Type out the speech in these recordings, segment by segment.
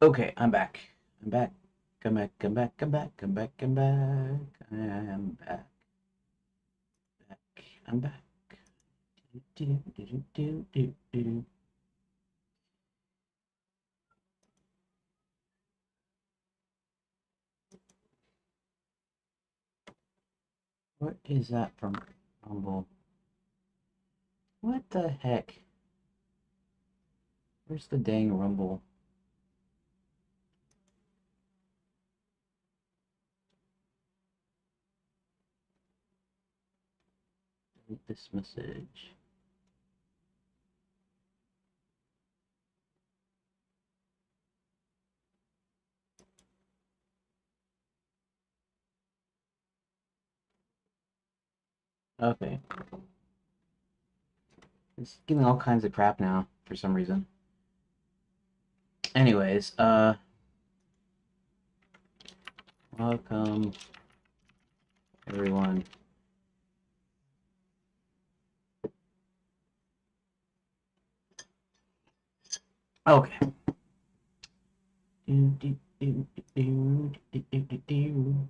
Okay, I'm back. I'm back. Come back, come back, come back, come back, come back. I'm back. Back. I'm back. Do, do, do, do, do, do. What is that from Rumble? What the heck? Where's the dang Rumble? Delete this message. Okay. It's giving all kinds of crap now for some reason. Anyways, welcome everyone. Okay. Do, do, do, do, do, do, do, do.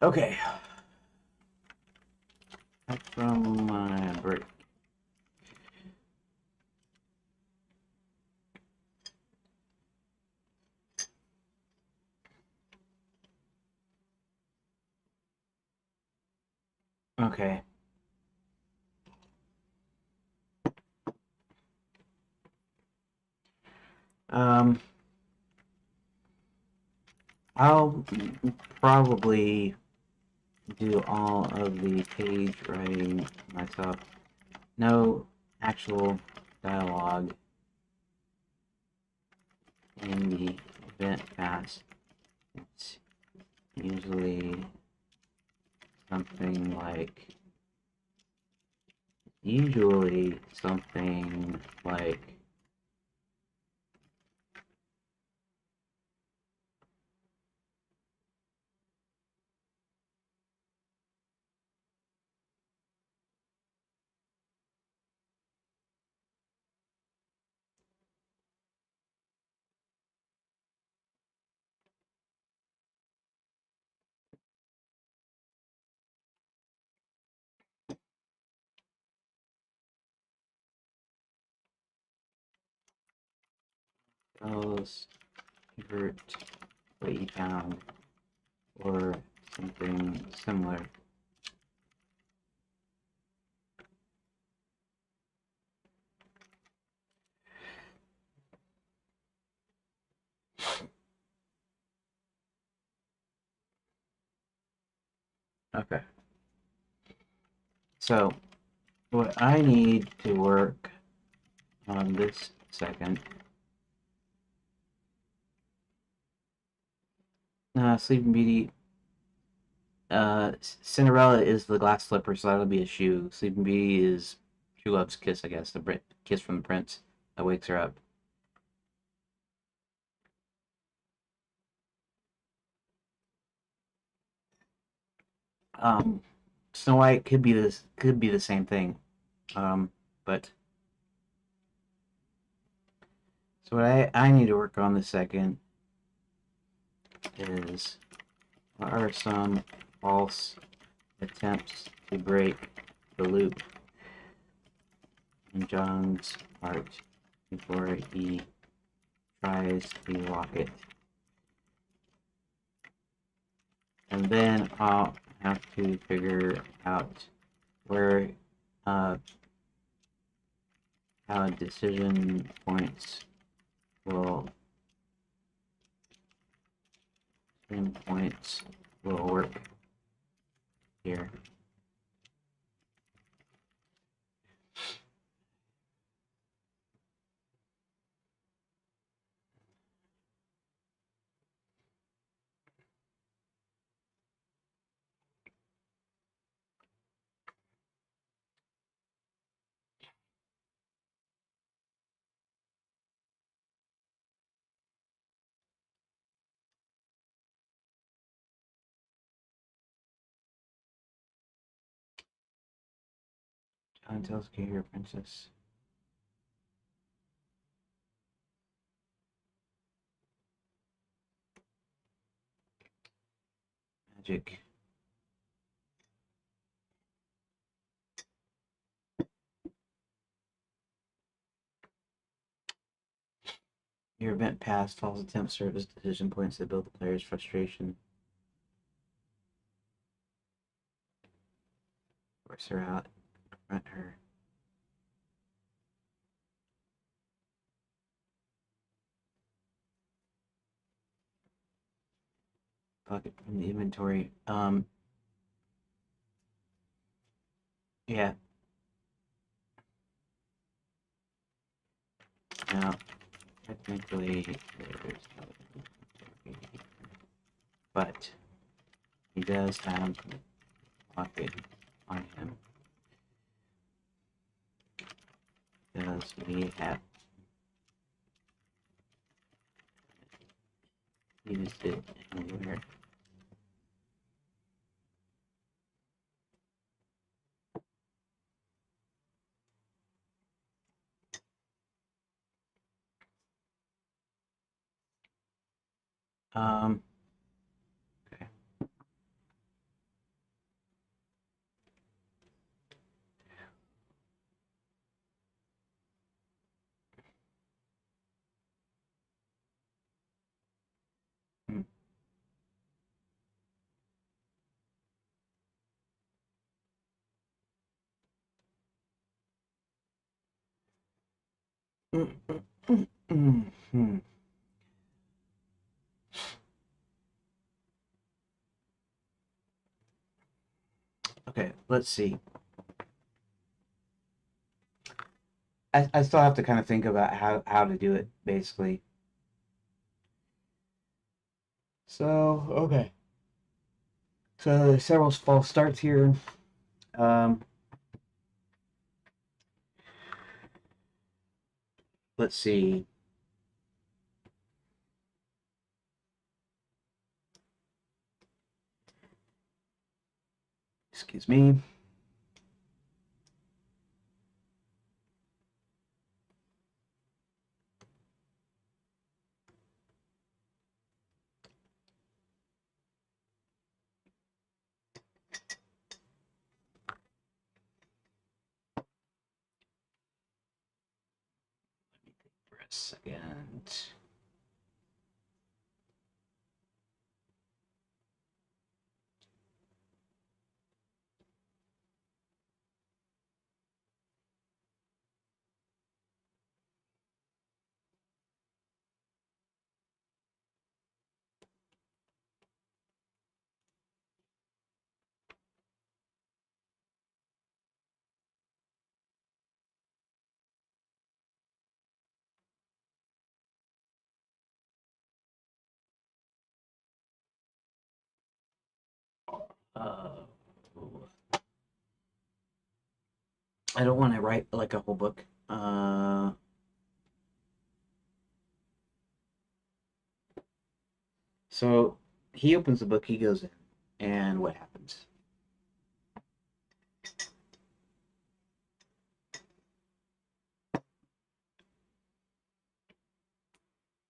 Okay. Back from my break. Okay. Um, I'll probably do all of the page writing myself. No actual dialogue in the event pass. It's usually something like usually something like else convert what you found or something similar. Okay. So what I need to work on this second, Sleeping Beauty. Cinderella is the glass slipper, so that'll be a shoe. Sleeping Beauty is True Love's kiss, I guess, the kiss from the prince that wakes her up. Um, Snow White could be the same thing. But so what I need to work on the second is what are some false attempts to break the loop in John's heart before he tries to lock it. And then I'll have to figure out where uh, how decision will points will work here. Until Scare Princess. Magic. Your event passed. False attempt serve as decision points that build the player's frustration. Force her out. Confront her. Pocket from the inventory. Yeah. Now, technically, but he does have pocket on him. Does he have used it anywhere? Okay. Hmm. Okay, let's see. I still have to kind of think about how to do it, basically. So, okay. So there's several false starts here. Let's see. Excuse me. For a second. Uh, I don't want to write like a whole book. So he opens the book, he goes in, and what happens?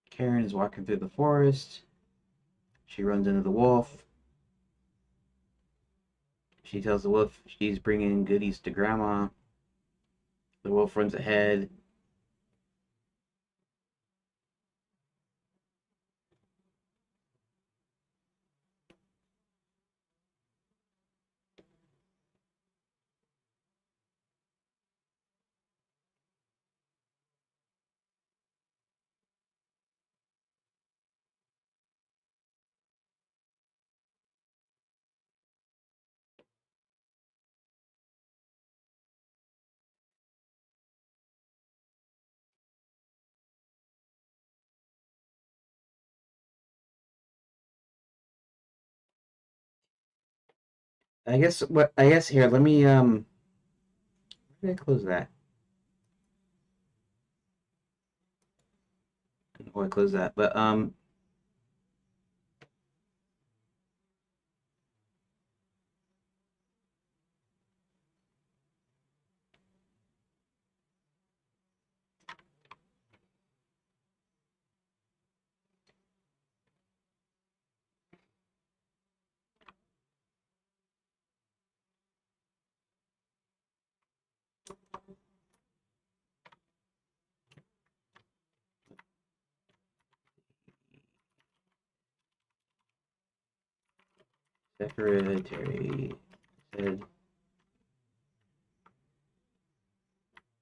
Karen is walking through the forest. She runs into the wolf. She tells the wolf she's bringing goodies to Grandma. The wolf runs ahead. I guess here, let me where did I close that? Oh, I closed that. But Secretary said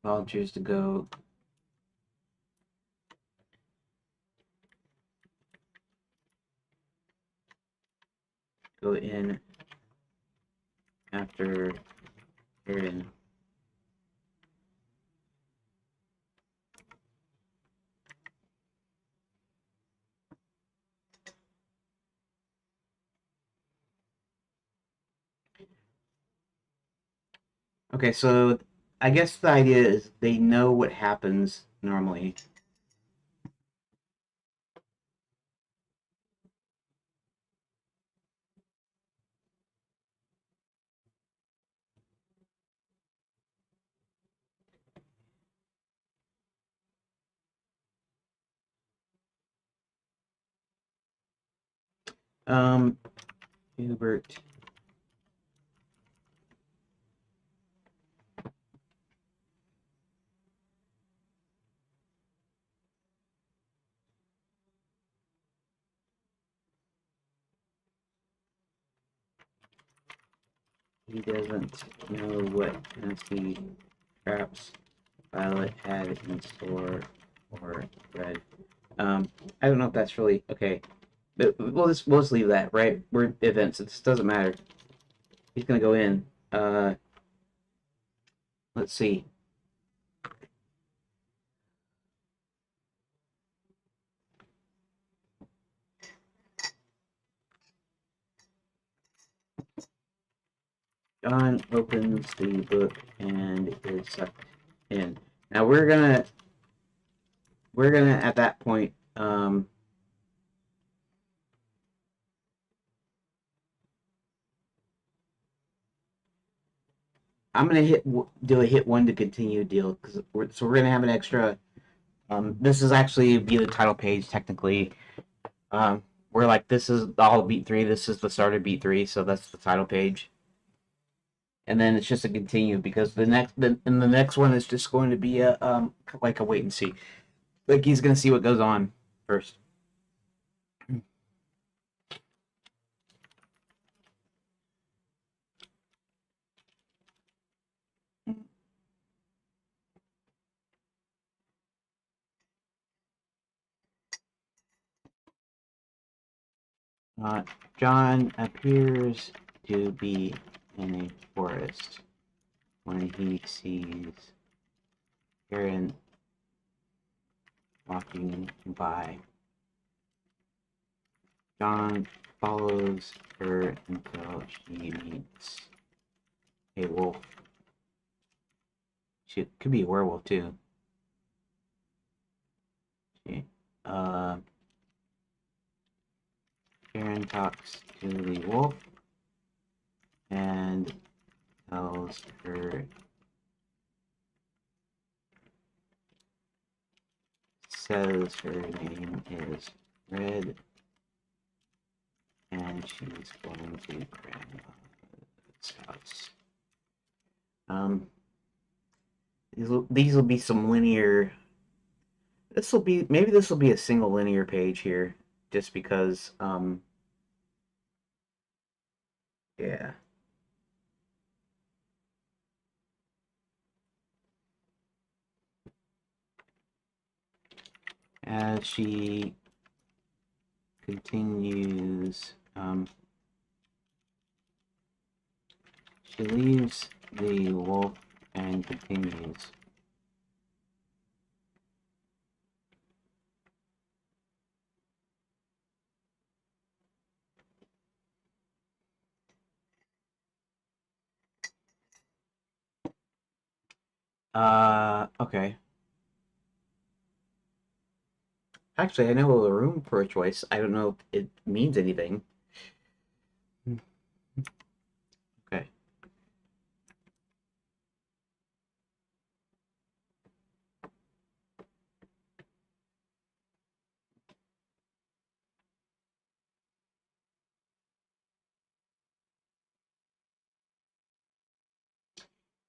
volunteers to go in after hearing. Okay, so I guess the idea is they know what happens normally. Hubert. He doesn't know what nasty traps Violet had in store or read. I don't know if that's really okay. But we'll just leave that, right? We're events. It doesn't matter. He's gonna go in. Let's see. John opens the book and is sucked in. Now we're gonna at that point I'm gonna do a hit one to continue deal because we're gonna have an extra. This is actually be the title page technically. We're like this is all beat three. This is the start of beat three, so that's the title page. And then it's just a continue because the next one is just going to be a like a wait and see. Like he's gonna see what goes on first. John appears to be in a forest when he sees Karen walking by. John follows her until she meets a wolf. She could be a werewolf too. She, Karen talks to the wolf and tells her says her name is Red and she's going to Grandma's house. These will be some linear. Maybe this will be a single linear page here, just because. Yeah. As she continues, she leaves the wolf and continues. Okay. Actually, I know a room for a choice. I don't know if it means anything. Okay.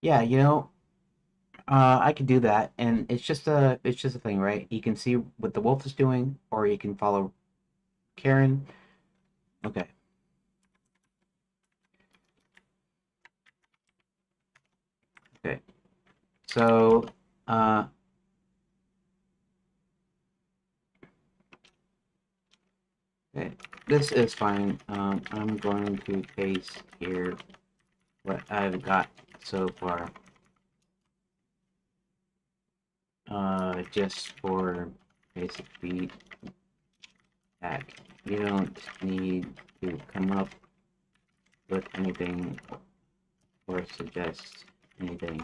Yeah, I could do that, and it's just a thing, right? You can see what the wolf is doing, or you can follow Karen. Okay. Okay, so okay, this is fine. I'm going to paste here what I've got so far, just for basic feedback. You don't need to come up with anything or suggest anything.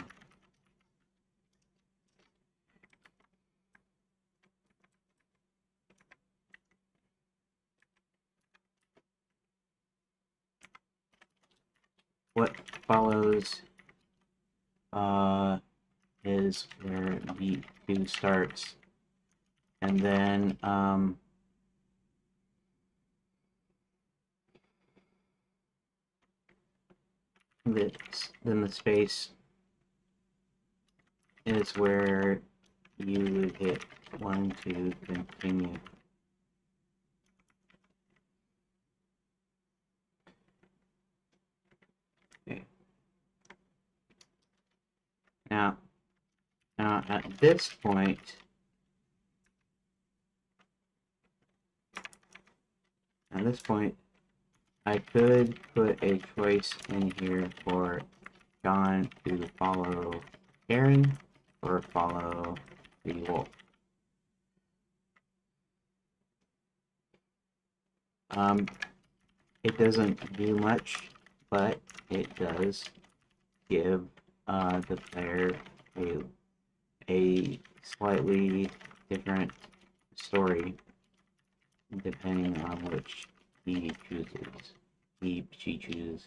What follows is where beat 2 starts, and then then the space is where you would hit 1 to continue. Okay. Now at this point, I could put a choice in here for John to follow Aaron or follow the wolf. It doesn't do much, but it does give the player a slightly different story depending on which he chooses. She chooses.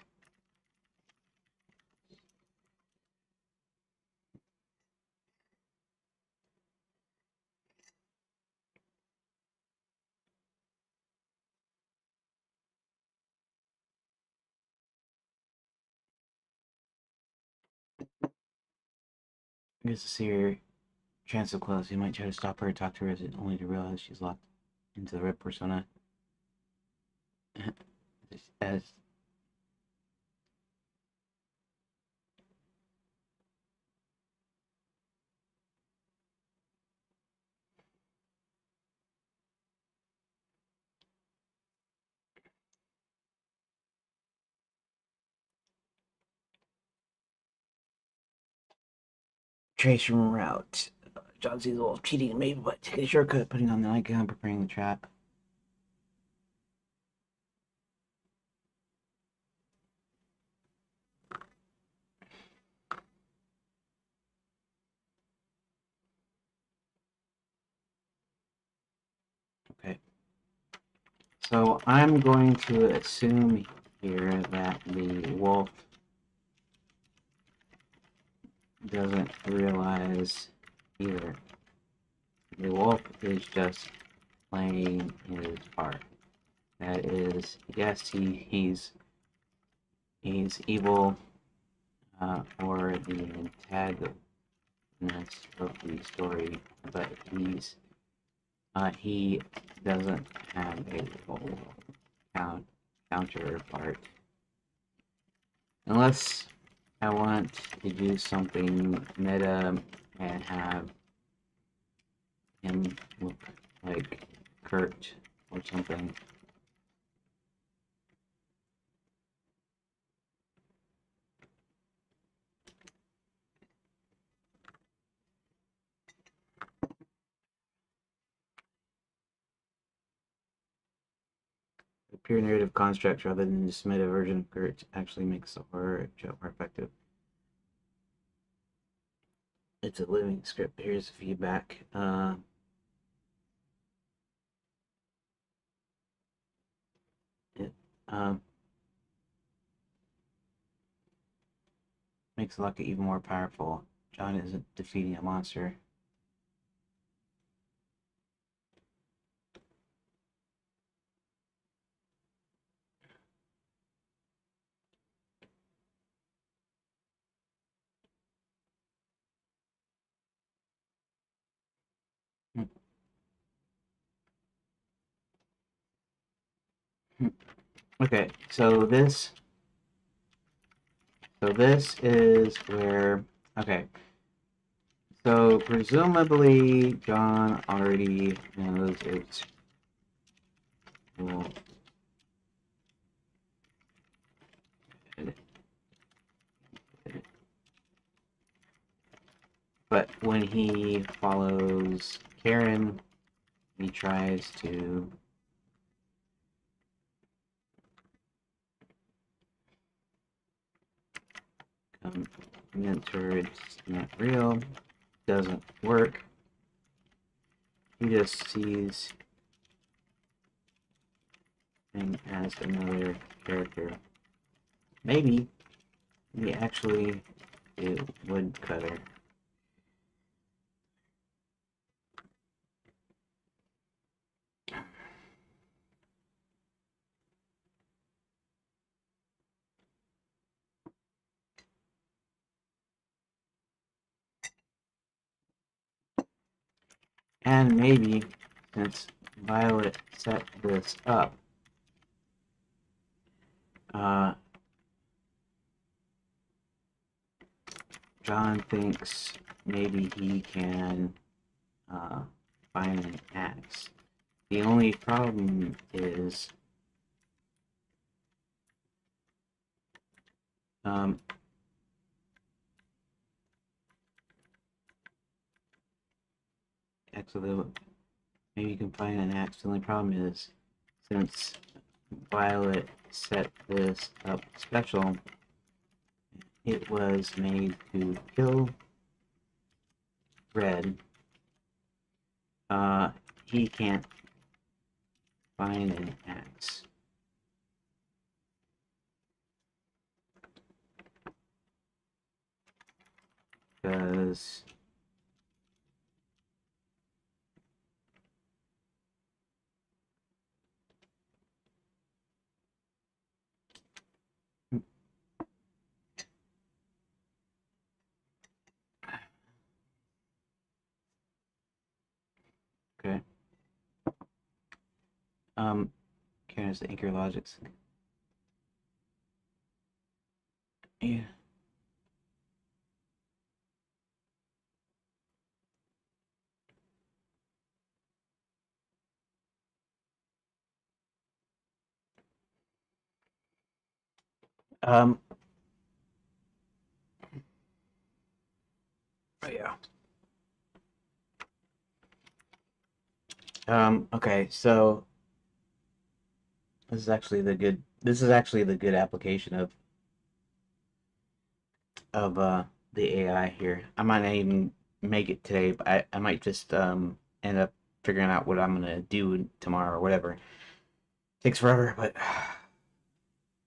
Here's to see her chance of close. He might try to stop her, talk to her, only to realize she's locked into the red persona. As trace room route. John sees the wolf cheating, maybe, but take a shortcut, putting on the nightgown, preparing the trap. Okay. So I'm going to assume here that the wolf doesn't realize either. The wolf is just playing his part. That is, yes, he's evil, or the antagonist of the story, but he doesn't have a full counterpart. Unless I want to do something meta and have him look like Kurt or something. A pure narrative construct rather than just meta version of Kurt actually makes the horror show more effective. It's a living script. Here's the feedback. It makes Lucky even more powerful. John isn't defeating a monster. Okay, so this is where Okay. So presumably John already knows it's cool. But when he follows Karen, he tries to convince her it's not real. Doesn't work. He just sees him as another character. Maybe he actually is woodcutter. And maybe, since Violet set this up, John thinks maybe he can find an axe. The only problem is actually, maybe you can find an axe. The only problem is, since Violet set this up special, it was made to kill Red. He can't find an axe. Because okay. Karen's the anchor logics. Yeah. Um. Yeah. Okay. So this is actually the good. This is actually the good application of the AI here. I might not even make it today, but I might just end up figuring out what I'm gonna do tomorrow or whatever. Takes forever, but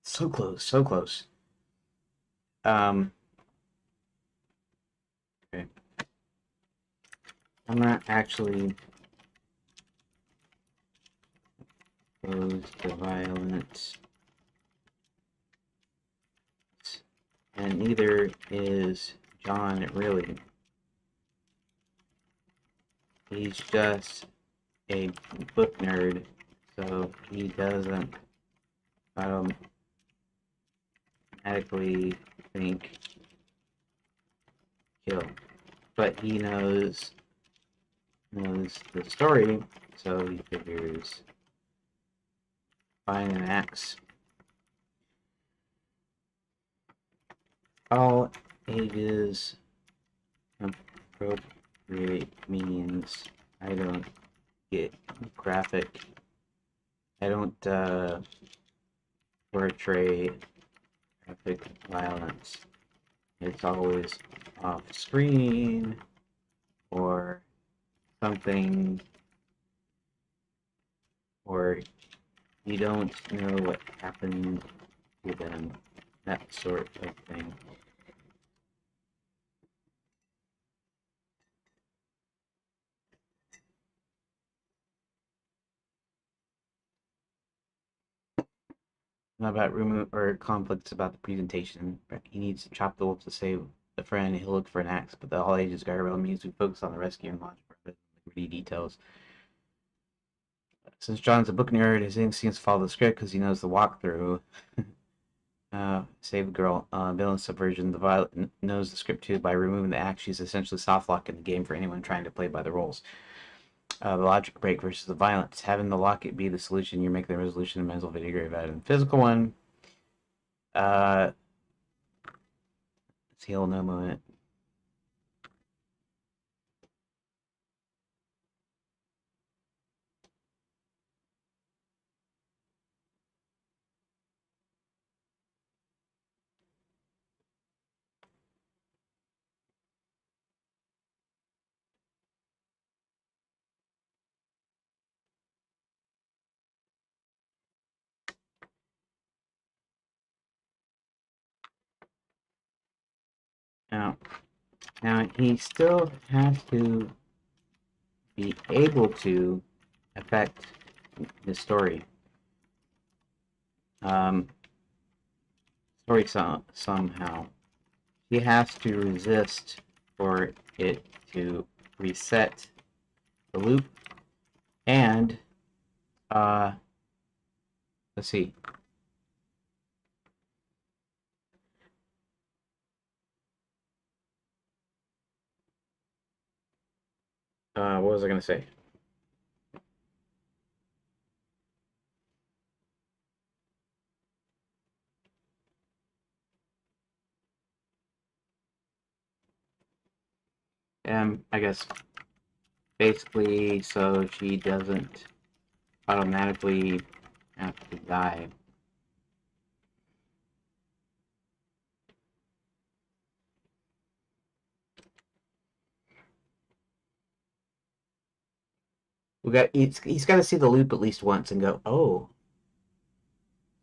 so close, so close. Um. Okay. I'm not actually opposed to violence, and neither is John really. He's just a book nerd, so he doesn't automatically think kill. But he knows the story, so he figures find an axe. All ages appropriate means I don't get graphic. I don't portray graphic violence. It's always off screen or something, or you don't know what happened to them, that sort of thing. Not about remove or conflicts about the presentation. He needs to chop the wolf to save a friend. He'll look for an axe, but the all ages guardrail means we focus on the rescue and launch purpose, gritty details. Since John's a book nerd, his instincts follow the script because he knows the walkthrough. Save the girl. Villain subversion. The Violet knows the script too. By removing the act, she's essentially soft locking the game for anyone trying to play by the rules. The logic break versus the violence. Having the lock it be the solution, you make the resolution a mental video grade better than the physical one. It's heal no moment. Now he still has to be able to affect the story. Story somehow. He has to resist for it to reset the loop. And let's see. What was I gonna say? I guess basically so she doesn't automatically have to die. He's got to see the loop at least once and go, oh,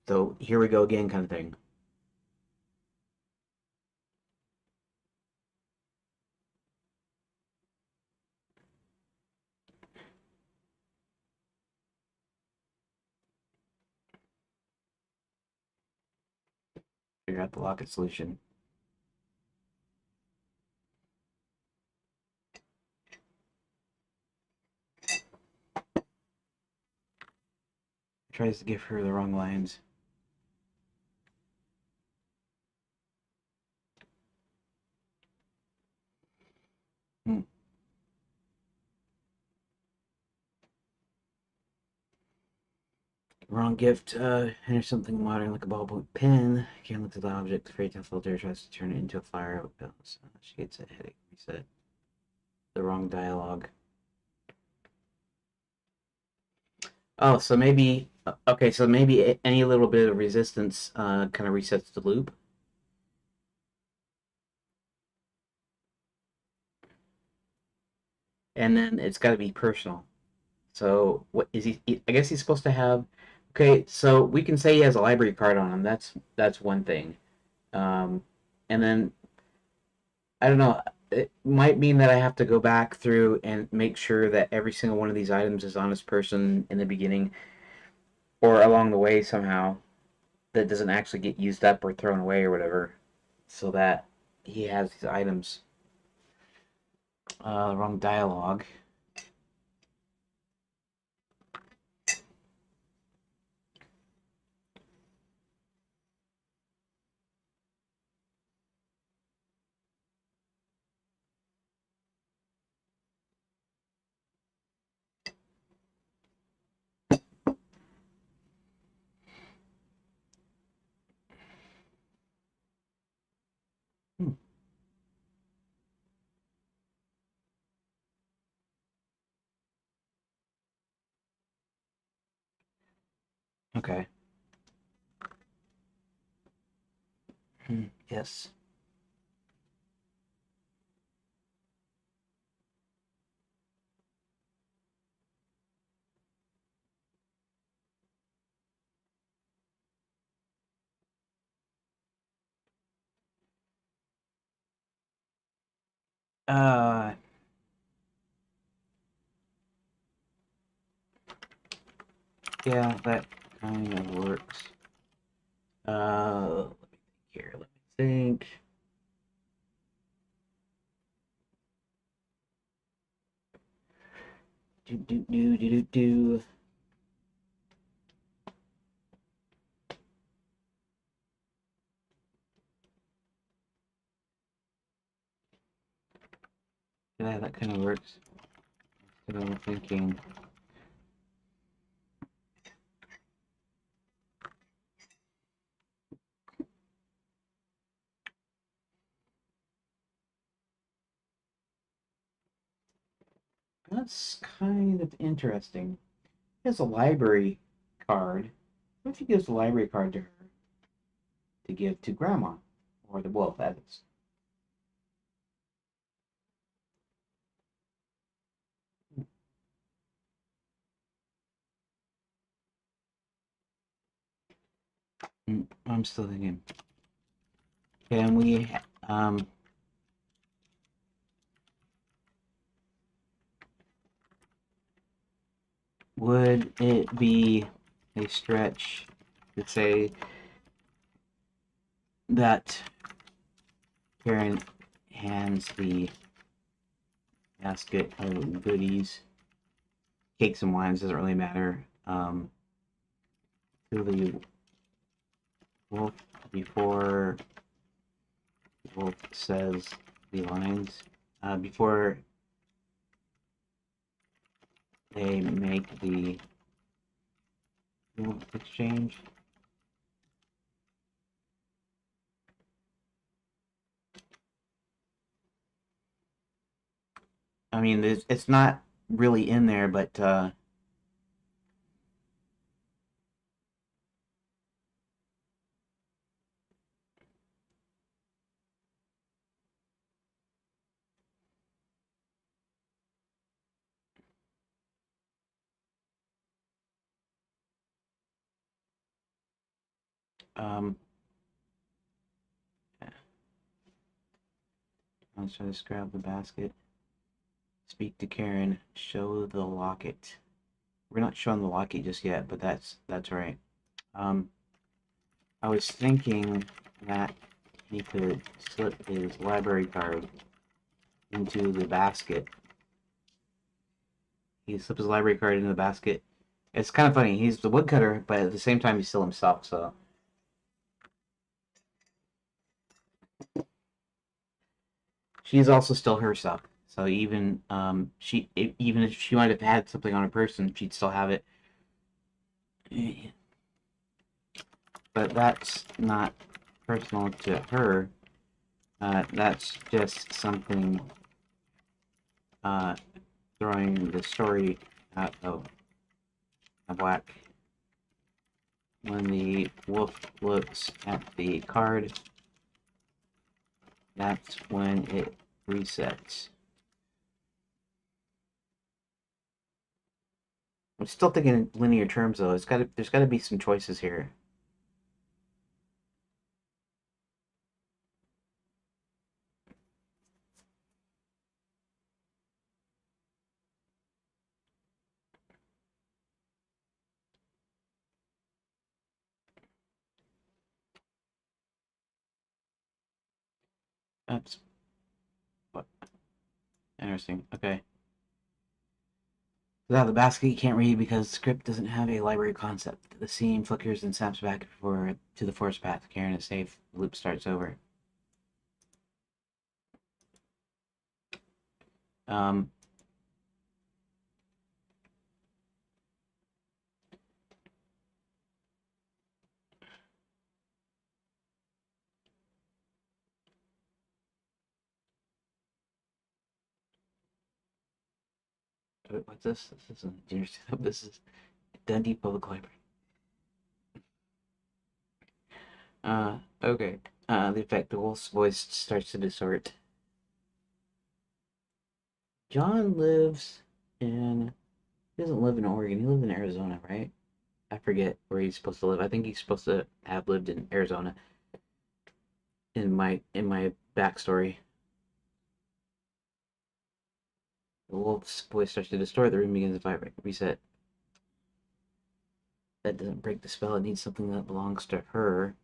so here we go again, kind of thing. Figure out the locket solution. Tries to give her the wrong lines. Hmm. Wrong gift. Enter something modern like a ballpoint pen. Can't look at the object. Afraid to filter. Tries to turn it into a flower. She gets a headache. Reset. The wrong dialogue. Oh, so maybe okay. So maybe any little bit of resistance kind of resets the loop, and then it's got to be personal. So what is he? I guess he's supposed to have. Okay, so we can say he has a library card on him. That's one thing. Um, and then I don't know. It might mean that I have to go back through and make sure that every single one of these items is on this person in the beginning or along the way somehow that doesn't actually get used up or thrown away or whatever, so that he has these items. Wrong dialogue. Hmm. Okay. Yes. Uh, yeah, that kind of works. Let me think here. Let me think. Do do do do do do. Yeah, that kind of works. So I'm thinking. That's kind of interesting. He has a library card. What if he gives the library card to her to give to Grandma? Or the wolf, that is. I'm still thinking. Can we, um, would it be a stretch to say that Karen hands the basket of goodies, cakes and wines, doesn't really matter, to the wolf before the wolf says the lines, before they make the exchange? I mean, it's not really in there, but um, let's try to grab the basket. Speak to Karen. Show the locket. We're not showing the locket just yet, but that's right. Um, I was thinking that he could slip his library card into the basket. He slips his library card into the basket. It's kind of funny. He's the woodcutter, but at the same time, he's still himself. So she's also still herself. So even even if she might have had something on her person, she'd still have it. But that's not personal to her. That's just something uh, throwing the story out of whack. When the wolf looks at the card, that's when it resets. I'm still thinking in linear terms though. There's got to be some choices here. That's what interesting. Okay. Without the basket, you can't read because the script doesn't have a library concept. The scene flickers and snaps back to the forest path. Karen is safe. The loop starts over. Um, what's this? This isn't Junior Setup. This is Dundee Public Library. Okay. The effect, the wolf's voice starts to distort. John lives in. He doesn't live in Oregon. He lives in Arizona, right? I forget where he's supposed to live. I think he's supposed to have lived in Arizona in my backstory. The wolf's voice starts to distort. The room begins to vibrate. Reset. That doesn't break the spell. It needs something that belongs to her.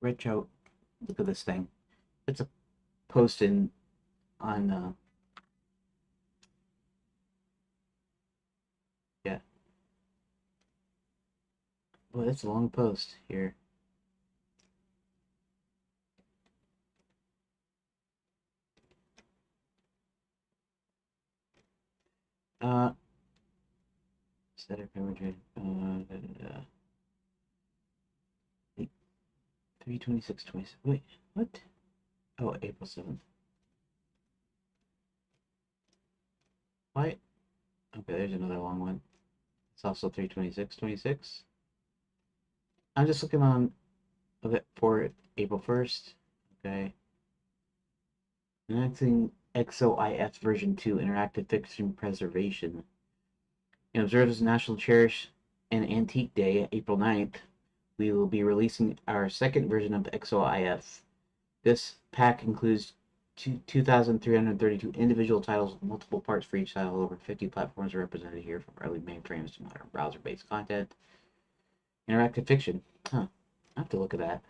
retro. Look at this thing. It's a post in on yeah. Boy, that's a long post here. Uh, set up image. 3/26/27. Wait, what? Oh, April 7th. Why? Okay, there's another long one. It's also 3/26/26. I'm just looking on a bit for April 1st. Okay. Announcing XOIF version 2 interactive fiction preservation. And observed as National Cherish and Antique Day, April 9th, we will be releasing our second version of XOIF. This pack includes 2,332 individual titles with multiple parts for each title. Over 50 platforms are represented here, from early mainframes to modern browser-based content. Interactive fiction. Huh. I have to look at that.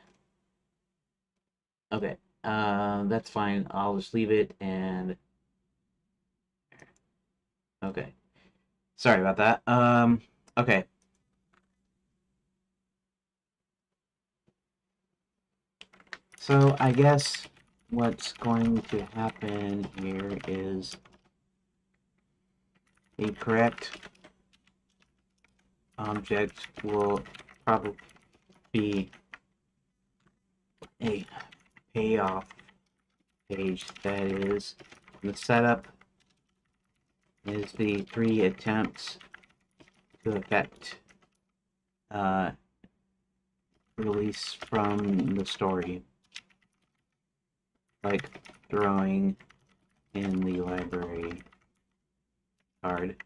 Okay. That's fine. I'll just leave it and... Okay. Sorry about that. Okay. So I guess what's going to happen here is a correct object will probably be a payoff page. That is, the setup is the 3 attempts to effect release from the story, like throwing in the library card.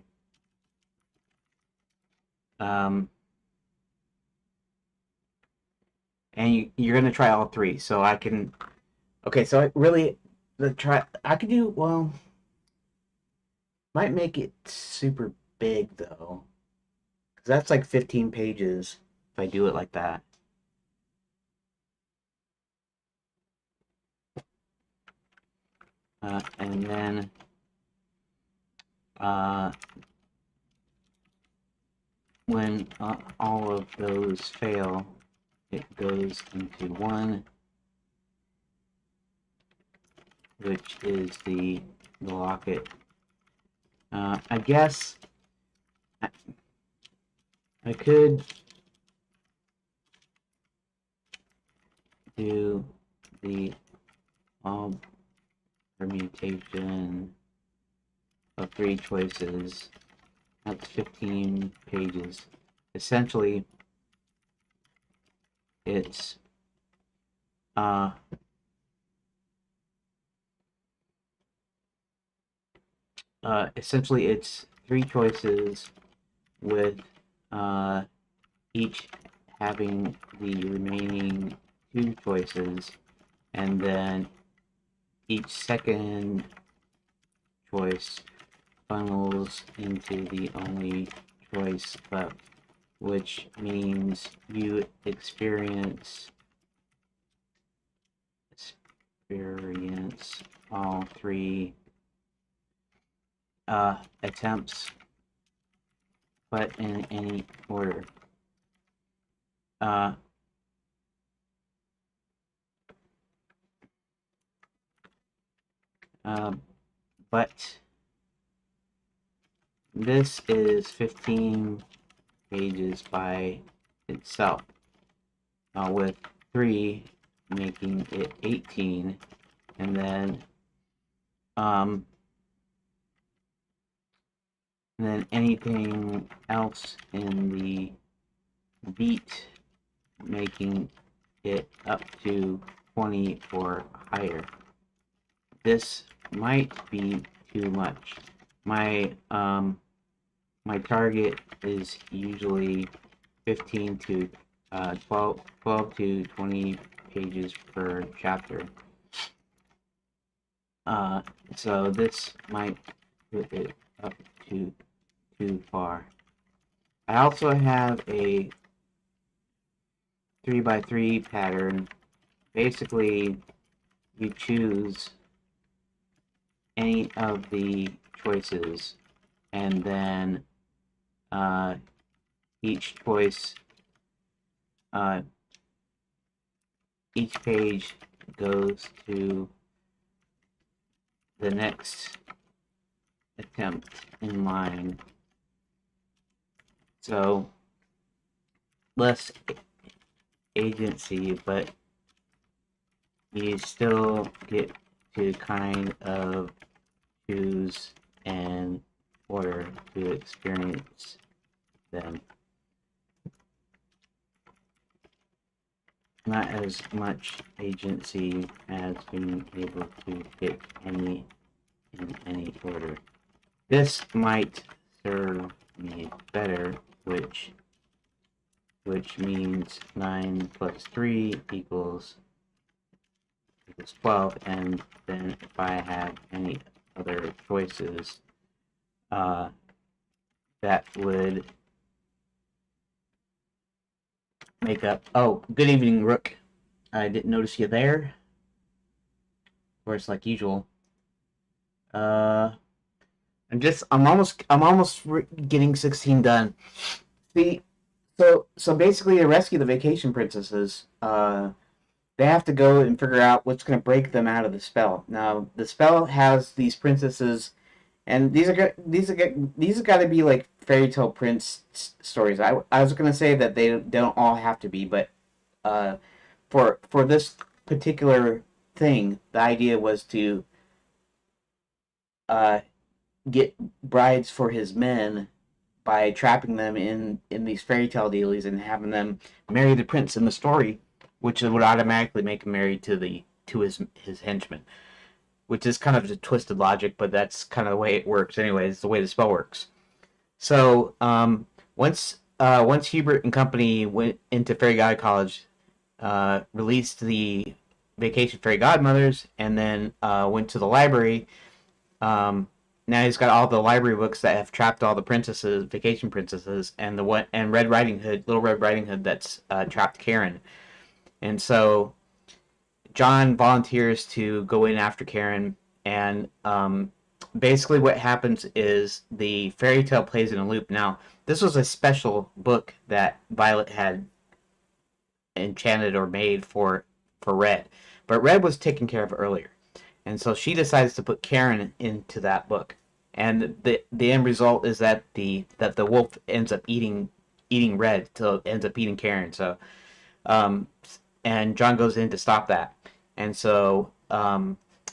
And you're gonna try all 3, so I can. Okay, so I could do, well, might make it super big though, because that's like 15 pages if I do it like that. And then when all of those fail, it goes into 1, which is the locket. I guess I could do the permutation of 3 choices. That's 15 pages. Essentially, it's essentially it's 3 choices with each having the remaining 2 choices, and then each second choice funnels into the only choice left, which means you experience all 3 attempts, but in any order. But this is 15 pages by itself, with 3 making it 18, and then anything else in the beat making it up to 20 or higher. This might be too much. My my target is usually 15 to 12 to 20 pages per chapter. So this might put it up to too far. I also have a 3x3 pattern basically you choose any of the choices, and then each choice, uh, each page goes to the next attempt in line. So less agency, but you still get to kind of choose and order to experience them. Not as much agency as being able to pick any in any order. This might serve me better, which means 9 plus 3 equals 12, and then if I have any other choices, that would make up. Oh, good evening, Rook. I didn't notice you there. Of course, like usual. I'm almost getting 16 done. See, so basically, to rescue the vacation princesses, they have to go and figure out what's going to break them out of the spell. Now, the spell has these princesses, and these have got to be like fairy tale prince stories. I was going to say that they don't all have to be, but uh, for this particular thing, the idea was to uh, get brides for his men by trapping them in these fairy tale dealies and having them marry the prince in the story, which would automatically make him married to his henchman, which is kind of a twisted logic, but that's kind of the way it works. Anyways, the way the spell works. So once Hubert and company went into Fairy God College, released the Vacation Fairy Godmothers, and then went to the library. Now he's got all the library books that have trapped all the princesses, vacation princesses, and the one and Red Riding Hood, Little Red Riding Hood, that's trapped Karen. And so John volunteers to go in after Karen, and basically what happens is the fairy tale plays in a loop. Now, this was a special book that Violet had enchanted or made for Red, but Red was taken care of earlier. And so she decides to put Karen into that book, and the end result is that the wolf ends up eating Red till it ends up eating Karen. So, um, and John goes in to stop that, and so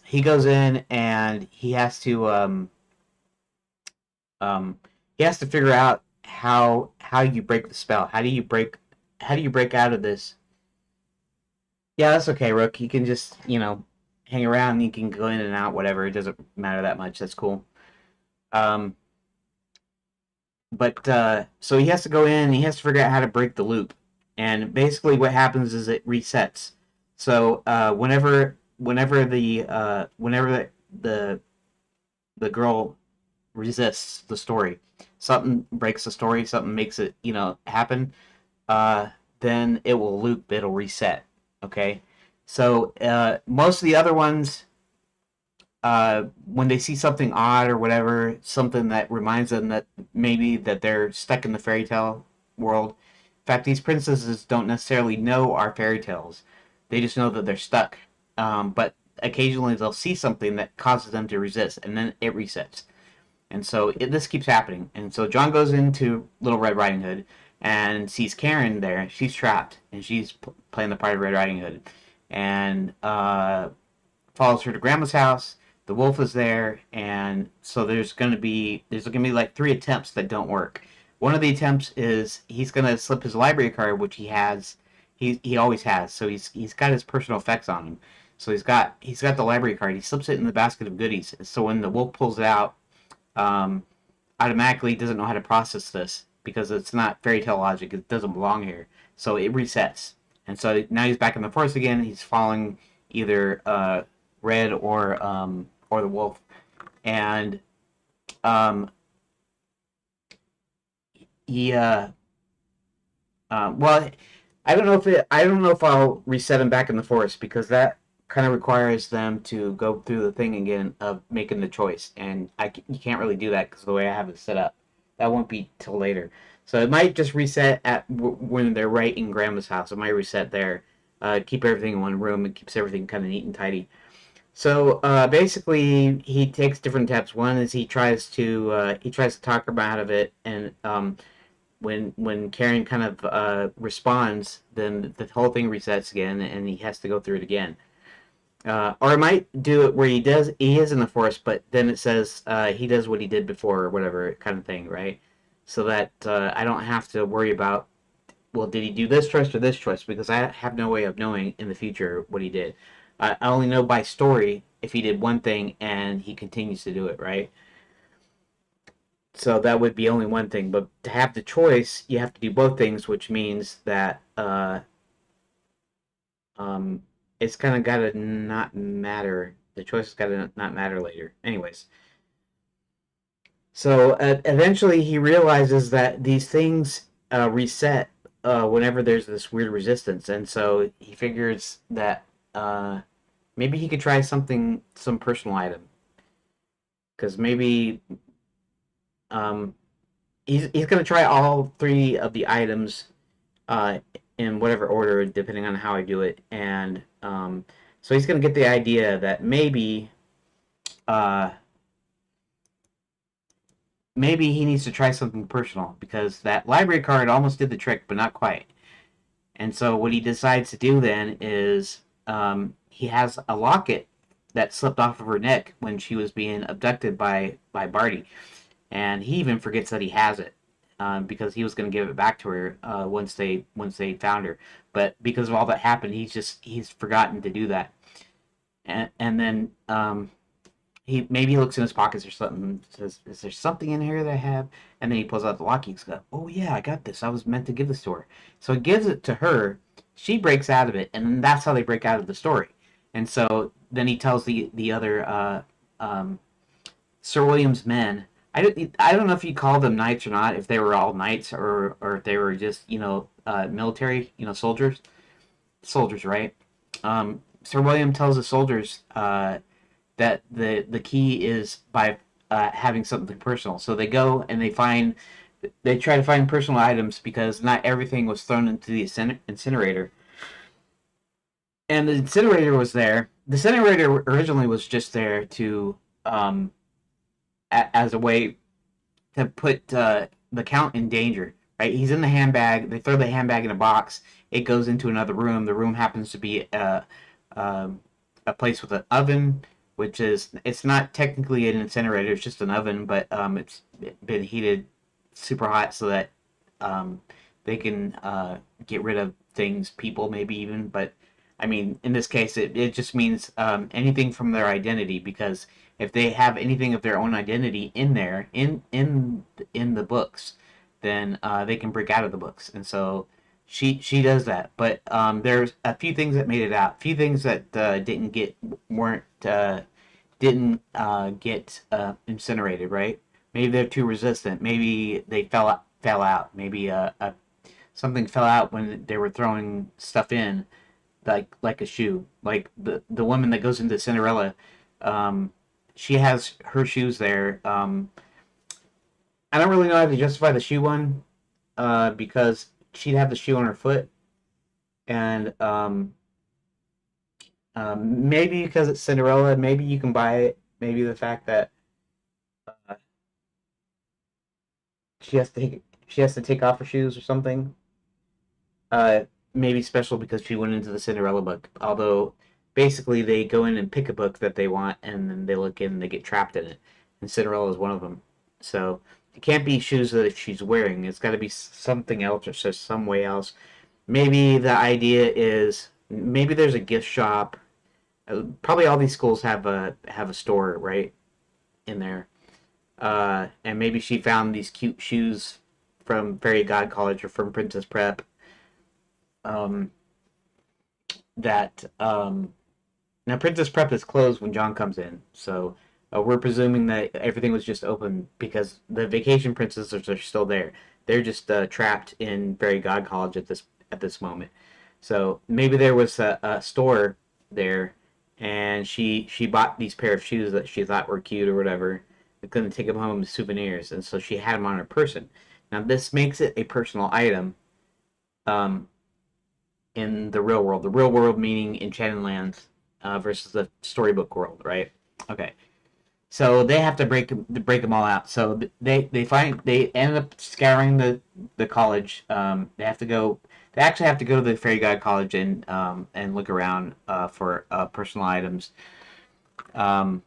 he goes in and um, he has to figure out how you break the spell. How do you break out of this? Yeah, that's okay, Rook. You can just hang around. You can go in and out, whatever. It doesn't matter that much. That's cool. Um, but so he has to go in and he has to figure out how to break the loop. And basically, what happens is it resets. So whenever the girl resists the story, something breaks the story, something makes it happen. Uh, then it will loop. It'll reset. Okay. So most of the other ones, when they see something odd or whatever, something that reminds them that maybe that they're stuck in the fairy tale world. In fact, these princesses don't necessarily know our fairy tales. They just know that they're stuck. But occasionally they'll see something that causes them to resist, and then it resets. And so this keeps happening. And so John goes into Little Red Riding Hood and sees Karen there. She's trapped, and she's playing the part of Red Riding Hood. And follows her to Grandma's house. The wolf is there, and so there's gonna be like 3 attempts that don't work. One of the attempts is he's gonna slip his library card, which he always has. So he's got his personal effects on him. So he's got the library card. He slips it in the basket of goodies. So when the wolf pulls it out, um, automatically doesn't know how to process this because it's not fairy tale logic. It doesn't belong here. So it resets, and so now he's back in the forest again. He's following either Red or the wolf, and um, he well, I don't know if I'll reset them back in the forest because that kind of requires them to go through the thing again of making the choice, and you can't really do that because the way I have it set up, that won't be till later. So it might just reset at when they're right in Grandma's house. It might reset there, keep everything in one room, and keeps everything kind of neat and tidy. So basically, he takes different steps. One is he tries to talk her out of it, and when Karen kind of responds, then the whole thing resets again, and he has to go through it again. Or I might do it where he is in the forest, but then it says he does what he did before or whatever kind of thing, right? So that I don't have to worry about, well, did he do this choice or this choice? Because I have no way of knowing in the future what he did. I only know by story if he did one thing and he continues to do it, right? So that would be only one thing. But to have the choice, you have to do both things, which means that um, it's kind of got to not matter. The choice has got to not matter later. Anyways, so eventually he realizes that these things reset whenever there's this weird resistance, and so he figures that maybe he could try some personal item, because maybe um, he's gonna try all three of the items uh, in whatever order, depending on how I do it, and so he's gonna get the idea that uh, maybe he needs to try something personal because that library card almost did the trick, but not quite. And so what he decides to do then is he has a locket that slipped off of her neck when she was being abducted by Barty, and he even forgets that he has it because he was going to give it back to her once they found her. But because of all that happened, he's forgotten to do that, and then he looks in his pockets or something, says, "Is there something in here that I have?" And then he pulls out the lock. He's got, "Oh yeah, I got this. I was meant to give this to her." So he gives it to her. She breaks out of it, and then that's how they break out of the story. And so then he tells the other Sir William's men. I don't know if you call them knights or not. If they were all knights or if they were just military soldiers, right? Sir William tells the soldiers that the key is by having something personal. So they go and they try to find personal items because not everything was thrown into the incinerator. And the incinerator was there. The incinerator originally was just there to um, as a way to put the count in danger. Right, he's in the handbag. They throw the handbag in a box. It goes into another room. The room happens to be um, a place with an oven, which is it's not technically an incinerator. It's just an oven, but it's been heated super hot so that um, they can get rid of things, people maybe even. But I mean, in this case, it just means anything from their identity because if they have anything of their own identity in there in the books, then they can break out of the books, and so she does that. But there's a few things that made it out, a few things that weren't didn't get incinerated, right? Maybe they're too resistant. Maybe they fell out. Maybe something fell out when they were throwing stuff in, like a shoe. Like the woman that goes into Cinderella, um, she has her shoes there. I don't really know how to justify the shoe one, because she'd have the shoe on her foot, and maybe because it's Cinderella, maybe you can buy it. Maybe the fact that uh, she has to take off her shoes or something. Maybe special because she went into the Cinderella book. Although basically they go in and pick a book that they want, and then they look in and they get trapped in it. And Cinderella is one of them. So it can't be shoes that she's wearing. It's got to be something else or just some way else. Maybe the idea is maybe there's a gift shop. Probably all these schools have a store right in there. And maybe she found these cute shoes from Fairy God College or from Princess Prep. Um, that Now Princess Prep is closed when John comes in, so we're presuming that everything was just open because the vacation princesses are still there. They're just trapped in Fairy God College at this moment. So maybe there was a store there, and she bought these pair of shoes that she thought were cute or whatever. But couldn't take them home as souvenirs, and so she had them on her person. Now this makes it a personal item. Um, in the real world. The real world meaning Enchanted Lands versus the storybook world, right? Okay. So they have to break them all out. So they end up scouring the college. They have to go. They actually have to go to the fairy god college and look around for personal items. Um,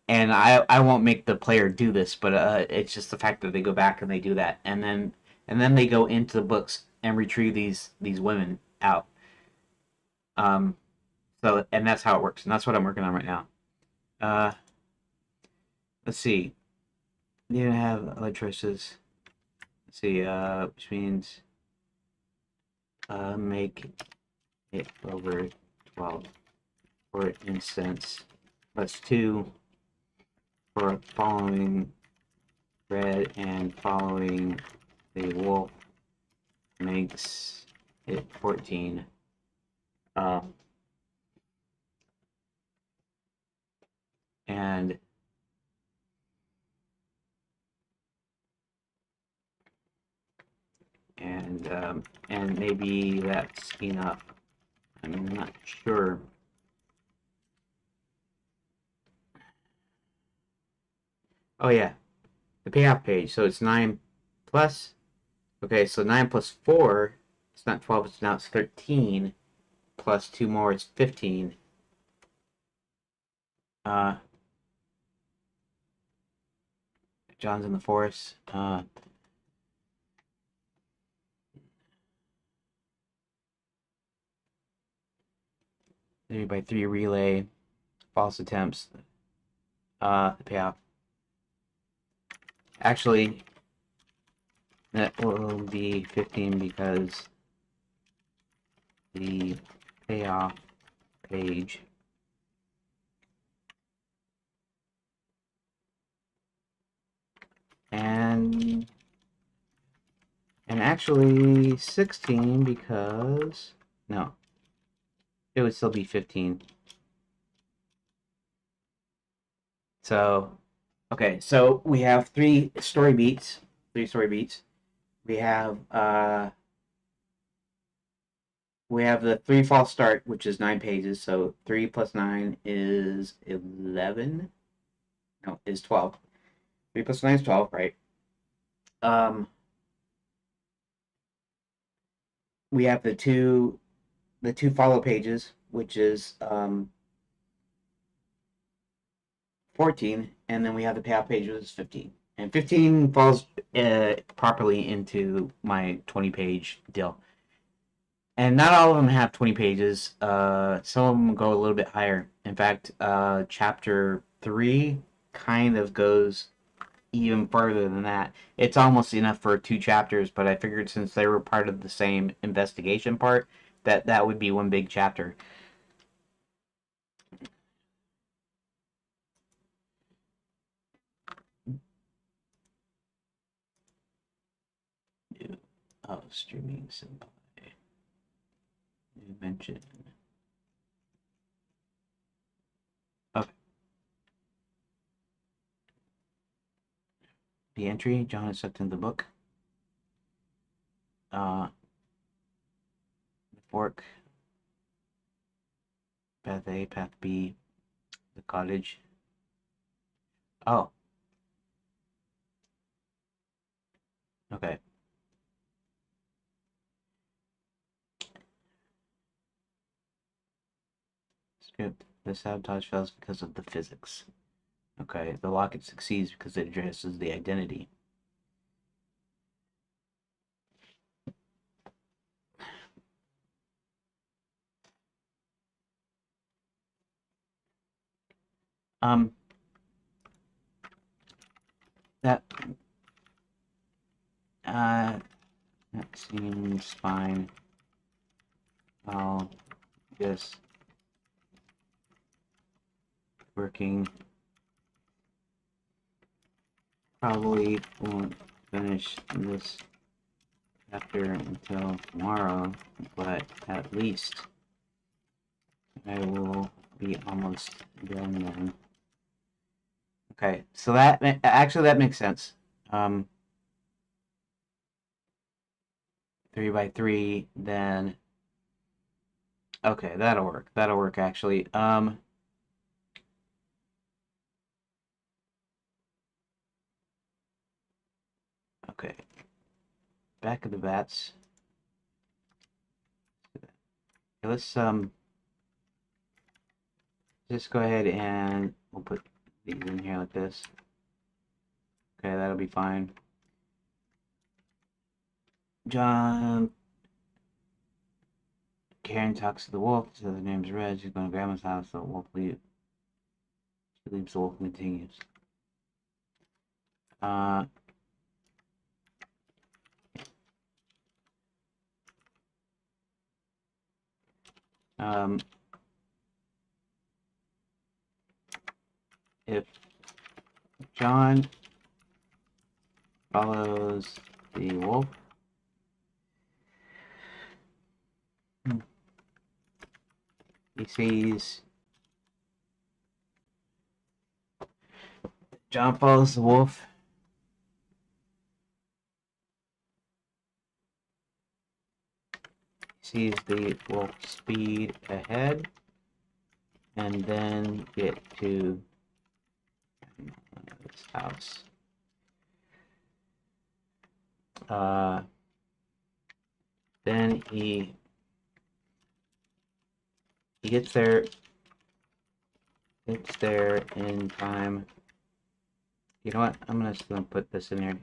and I won't make the player do this, but it's just the fact that they go back and they do that, and then they go into the books and retrieve these women out. Um, so and that's how it works, and that's what I'm working on right now. Uh, let's see. You have other choices. Let's see. Which means make it over 12. For instance, plus 2 for following red and following the wolf makes it 14. Um, and and maybe that's enough. I'm not sure. Oh yeah, the payoff page. So it's 9 plus. Okay, so 9 plus 4. It's not 12. It's now it's 13. Plus 2 more. It's 15. Uh, John's in the forest. Maybe by 3 relay. False attempts. The payoff. Actually, that will be 15 because the payoff page and actually 16 because no, it would still be 15. So okay, so we have three story beats. We have the 3 false start, which is 9 pages. So 3 plus 9 is 11. No, is 12. 3 plus 9 is 12, right? Um, we have the two follow pages, which is 14, and then we have the payoff page, which is 15. And 15 falls properly into my 20-page deal. And not all of them have 20 pages. Some of them go a little bit higher. In fact, chapter 3 kind of goes even further than that. It's almost enough for 2 chapters, but I figured since they were part of the same investigation part, that would be one big chapter. Oh, streaming symbol. You mentioned. Okay. The entry, John is sucked into the book. The fork. Path A, path B, the cottage. Oh, okay. Script. The sabotage fails because of the physics. Okay. The locket succeeds because it addresses the identity. Um, that uh, that seems fine. I'll just working. Probably won't finish this after until tomorrow, but at least I will be almost done then. Okay, so that actually that makes sense. 3 by 3, then okay, that'll work. That'll work actually. Okay. Back of the bats. Okay, let's just go ahead and we'll put these in here like this. Okay, that'll be fine. John Karen talks to the wolf, says the name's Red. She's going to Grandma's house, so the wolf leaves. She leaves, the wolf continues. If John follows the wolf, he sees John follows the wolf. Sees the wolf speed ahead and then get to this house. Then he gets there. It's there in time. You know what? I'm just gonna put this in there.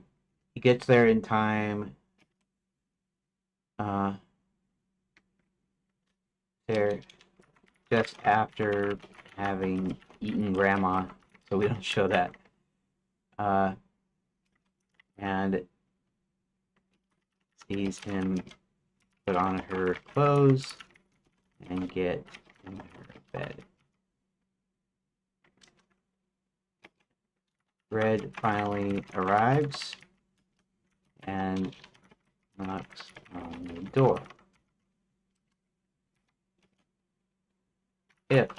He gets there in time. There just after having eaten Grandma, so we don't show that. And sees him put on her clothes and get in her bed. Red finally arrives and knocks on the door. If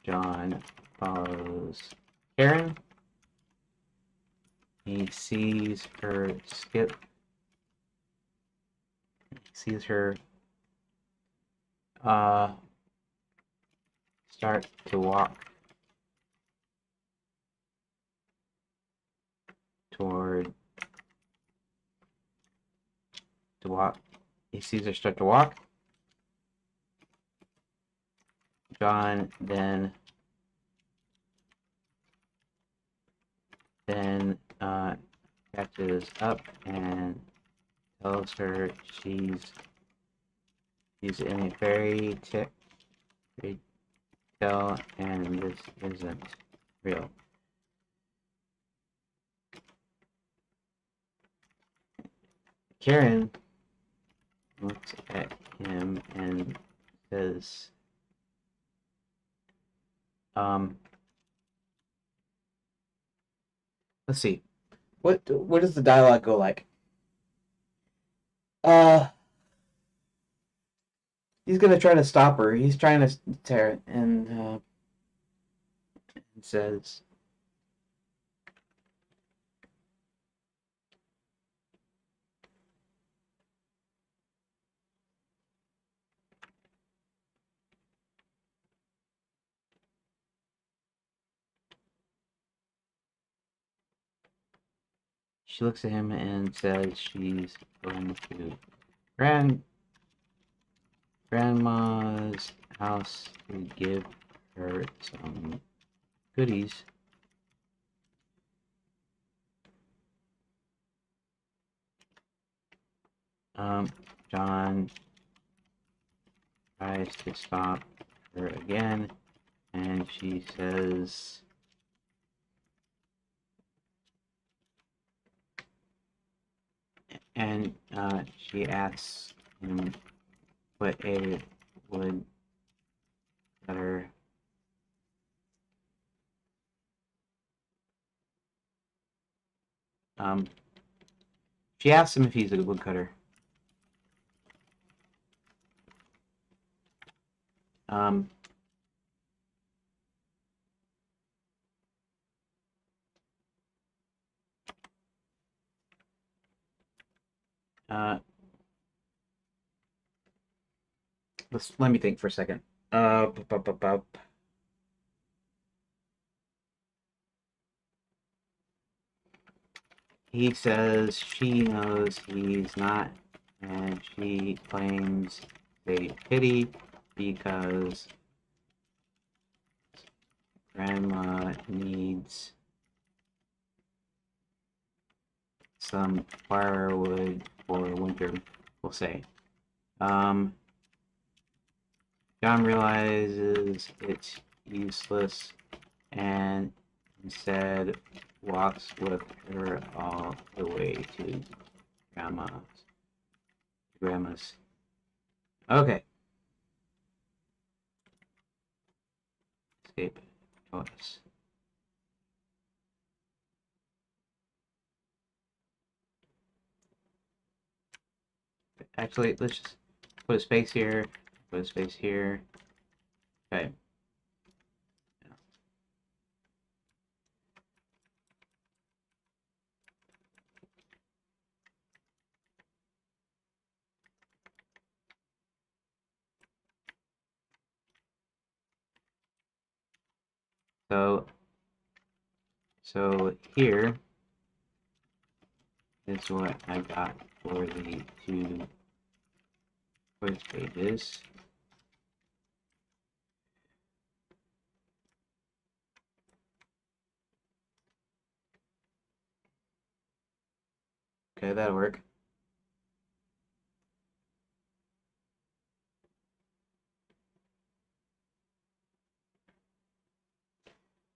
John follows Karen, he sees her skip. He sees her start to walk He sees her start to walk. John then catches up and tells her she's in a fairy tale and this isn't real. Karen looks at him and says, let's see. What does the dialogue go like? He's gonna try to stop her. He's trying to tear it, and says, she looks at him and says she's going to Grandma's house to give her some goodies. John tries to stop her again, and she says, and she asks him what a would better She asks him if he's a woodcutter. Um, uh, let me think for a second. Bup, bup, bup, bup. He says she knows he's not, and she claims they pity because grandma needs some firewood for winter, we'll say. John realizes it's useless and instead walks with her all the way to grandma's. Okay. Escape choice. Actually, let's just put a space here, put a space here. Okay. So here is what I got for the 2 quiz pages. Okay, that'll work.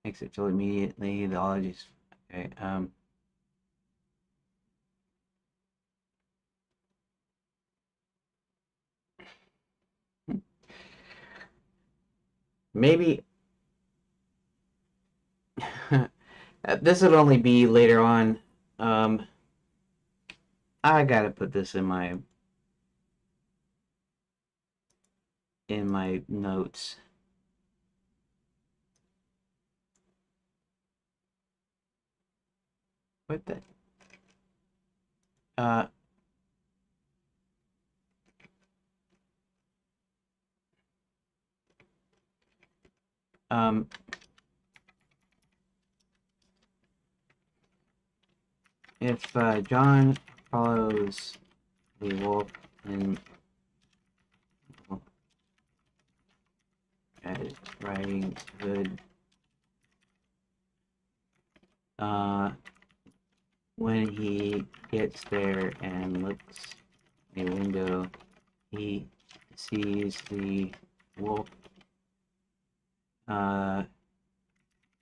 Makes it feel immediately the ologies. Okay, maybe this would only be later on. I gotta put this in my notes. What the? Uh, um, if John follows the wolf in Riding Hood, when he gets there and looks in a window, he sees the wolf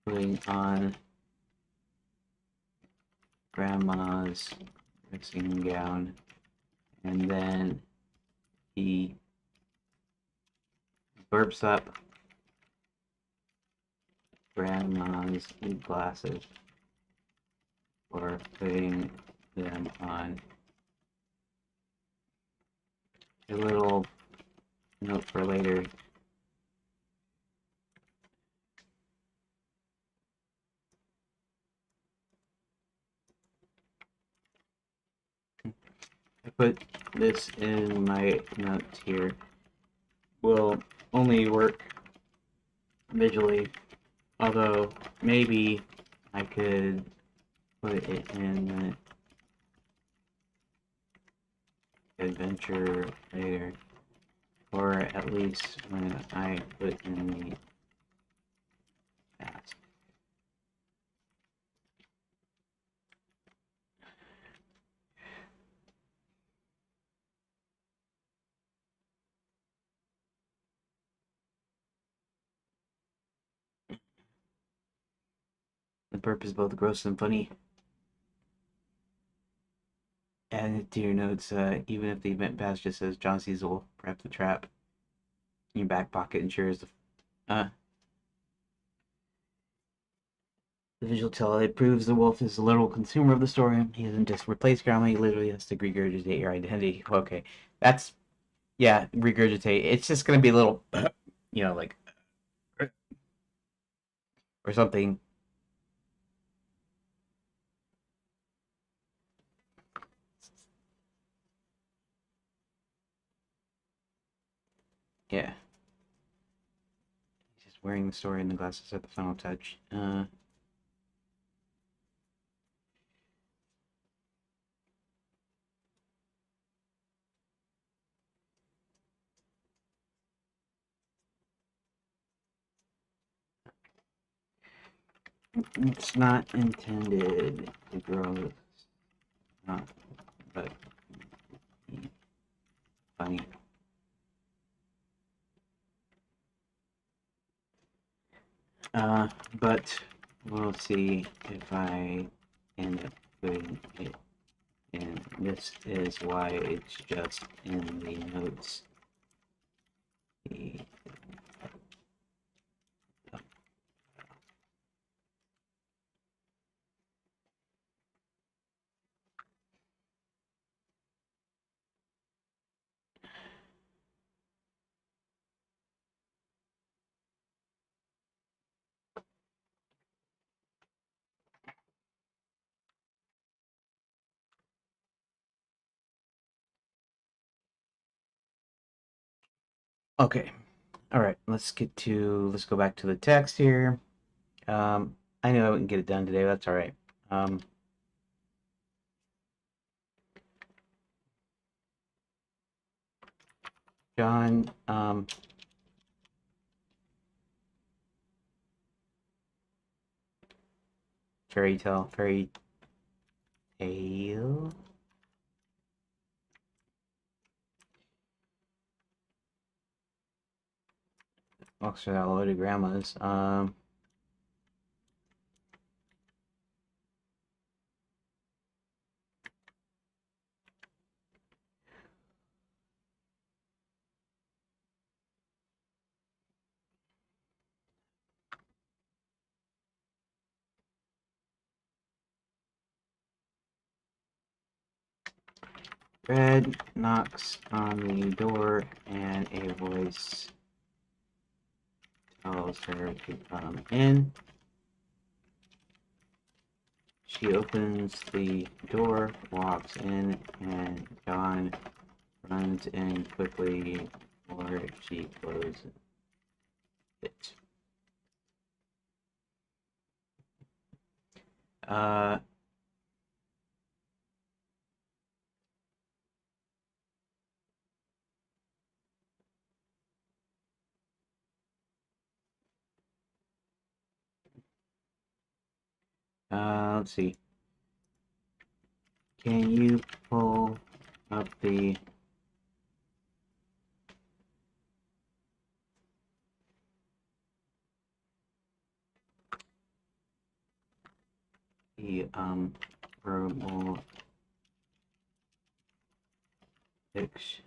putting on grandma's dressing gown, and then he burps up grandma's glasses for putting them on. A little note for later. I put this in my notes here. Will only work visually, although maybe I could put it in the adventure later, or at least when I put in the task. The burp is both gross and funny. Add it to your notes, even if the event pass just says John sees will prep the trap in your back pocket ensures the The visual tell it proves the wolf is a literal consumer of the story. He doesn't just replace grammar, he literally has to regurgitate your identity. Okay. That's yeah, regurgitate. It's just gonna be a little like or something. Yeah. He's just wearing the story and the glasses at the final touch. It's not intended to grow not but funny. But we'll see if I end up putting it in. This is why it's just in the notes. The Okay. All right. Let's go back to the text here. I know I wouldn't get it done today. But that's all right. John, fairy tale. Oxford loaded grandmas. Red knocks on the door and a voice tells her to come in. She opens the door, walks in, and John runs in quickly before she closes it. Uh, let's see. Can you pull up the verbal exchange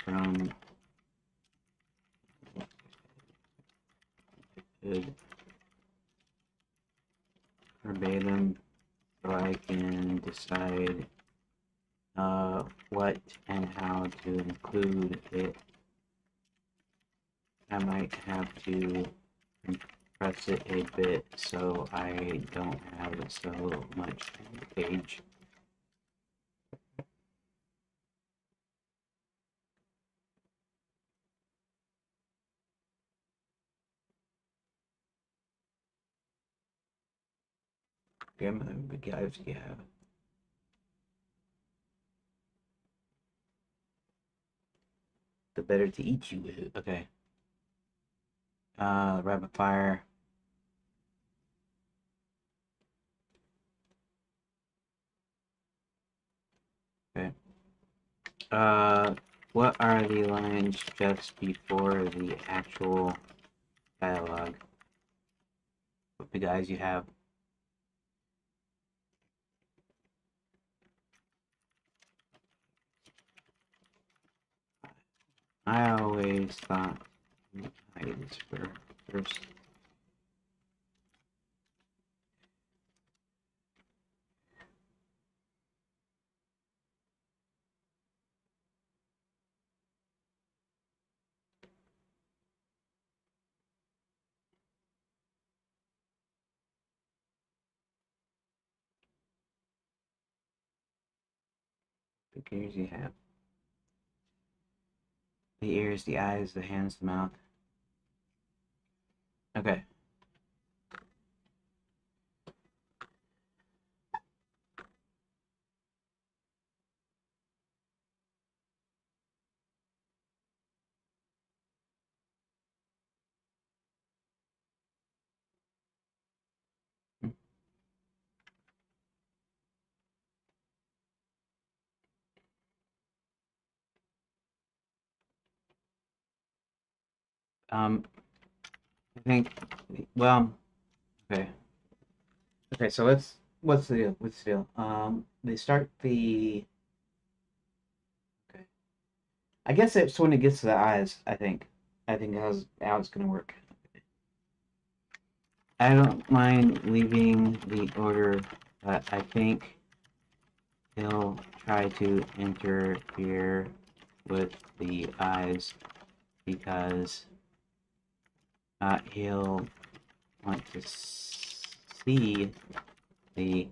from good verbatim so I can decide what and how to include it. I might have to compress it a bit so I don't have so much on the page. Guys, yeah. The better to eat you with. Okay. Rapid fire. Okay. What are the lines just before the actual dialogue? What the guys you have? I always thought I this first. Big ears you have. The ears, the eyes, the hands, the mouth. Okay. I think, well, okay. Okay, so what's the deal? What's the deal? They start the, okay. I guess it's when it gets to the eyes, I think. I think how it's gonna work. I don't mind leaving the order, but I think he'll try to interfere with the eyes because he'll want to see the.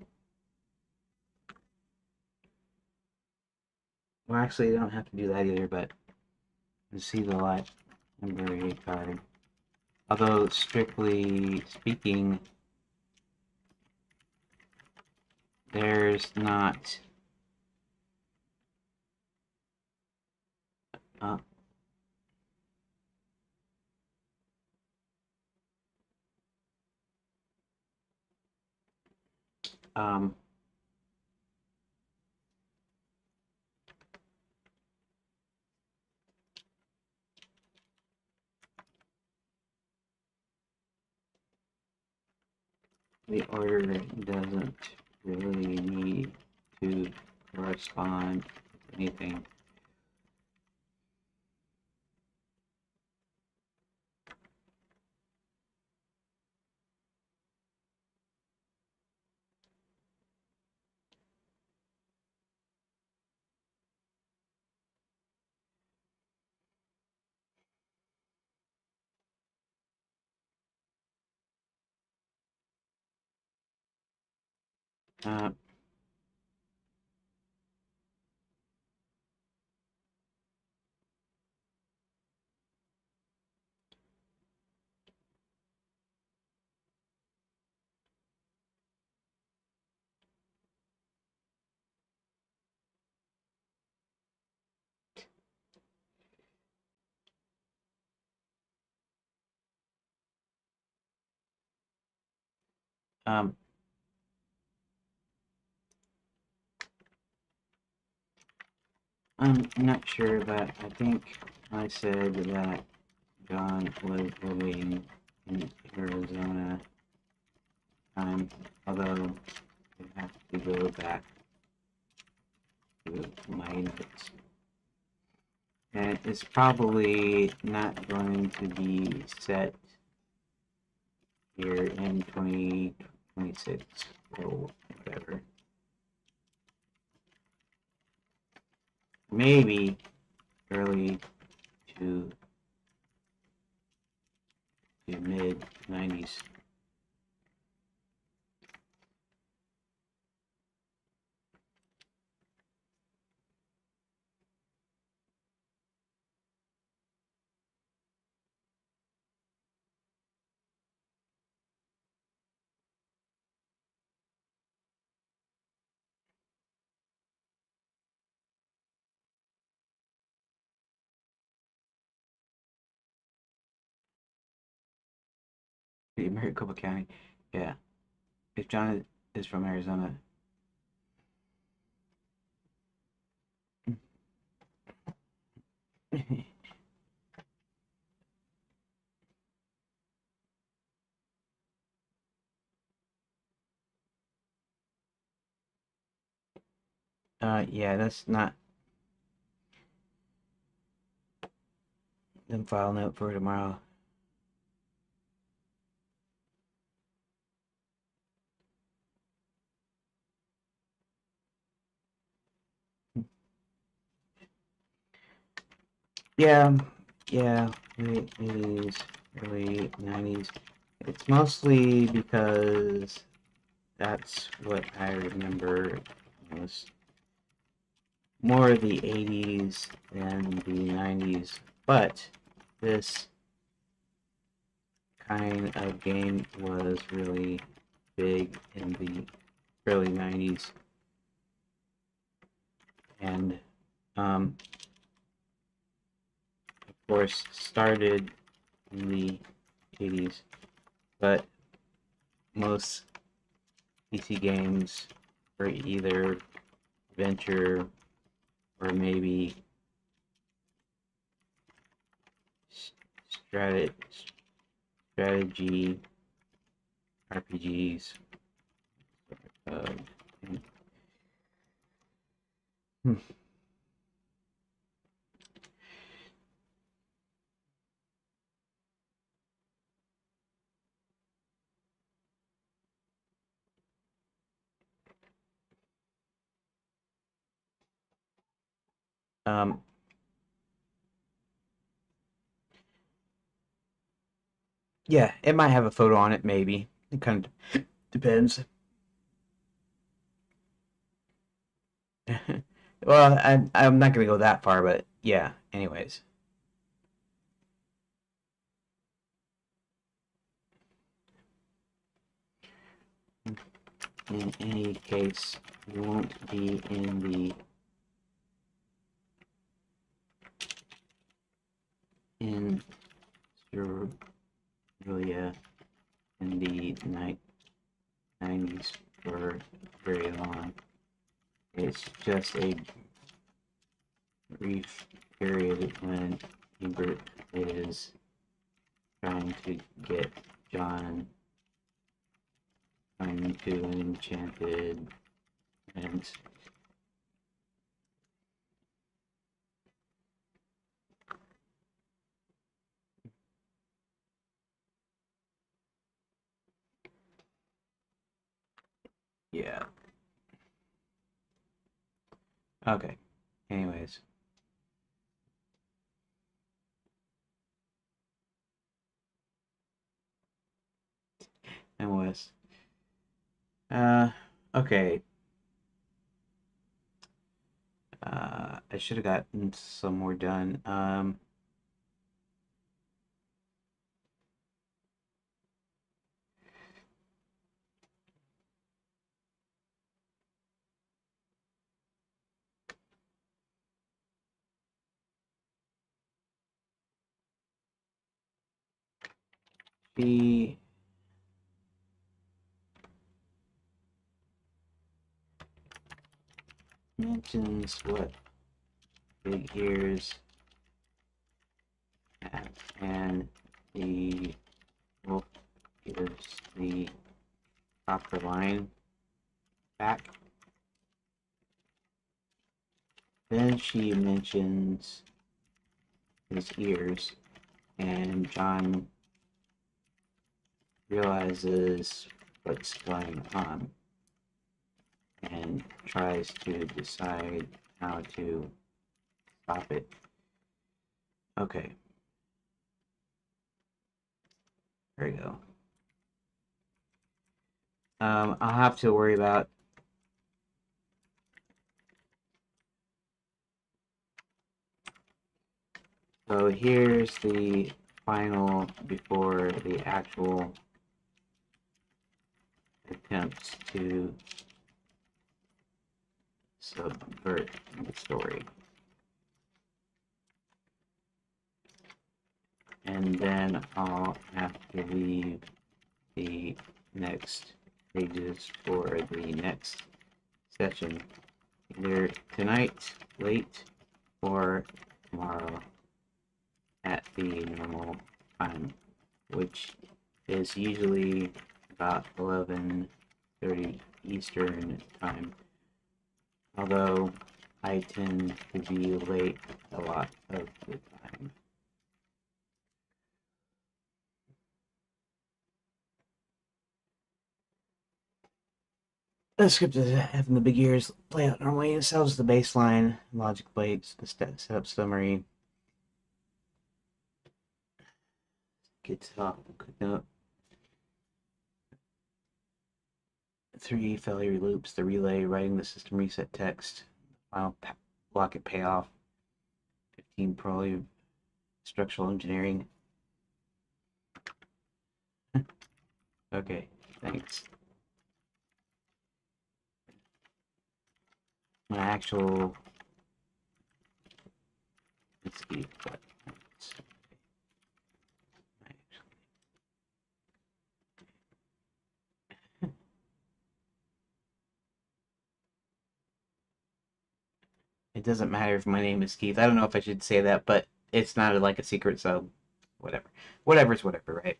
Well, actually, you don't have to do that either, but to see the library card. Although, strictly speaking, there's not. Uh, um, the order doesn't really need to correspond with anything. Uh, um, I'm not sure, but I think I said that John was living in Arizona time, although I have to go back to my notes. And it's probably not going to be set here in 2026 or whatever. Maybe early to mid 90s. Maricopa County. Yeah. If John is from Arizona. Yeah, that's not the file note for tomorrow. Yeah, yeah, it is early 90s. It's mostly because that's what I remember was more of the 80s than the 90s, but this kind of game was really big in the early 90s, and of course started in the 80s, but most PC games were either adventure or maybe strategy RPGs. Uh, hmm. Um, yeah, it might have a photo on it, maybe. It kind of depends. Well, I'm not gonna go that far, but yeah. Anyways, in any case, we won't be in the in Australia in the 90s for very long. It's just a brief period when Hubert is trying to get John into an Enchanted, and yeah. Okay. Anyways, anyways. Uh, okay. I should have gotten some more done. She mentions what big ears have, and the wolf gives the copper line back. Then she mentions his ears, and John realizes what's going on and tries to decide how to stop it. Okay, there we go. I'll have to worry about. So here's the final before the actual attempts to subvert the story. And then I'll have to leave the next pages for the next session, either tonight late or tomorrow at the normal time, which is usually about 11:30 Eastern time, although I tend to be late a lot of the time. The script is having the big ears play out normally. It sells the baseline, logic plates, the setup summary, gets off the quick note. 3 failure loops, the relay, writing the system reset text, final block it payoff. 15 probably structural engineering. Okay, thanks. My actual let's see what it doesn't matter if my name is Keith. I don't know if I should say that, but it's not like a secret, so whatever. Whatever's whatever, right?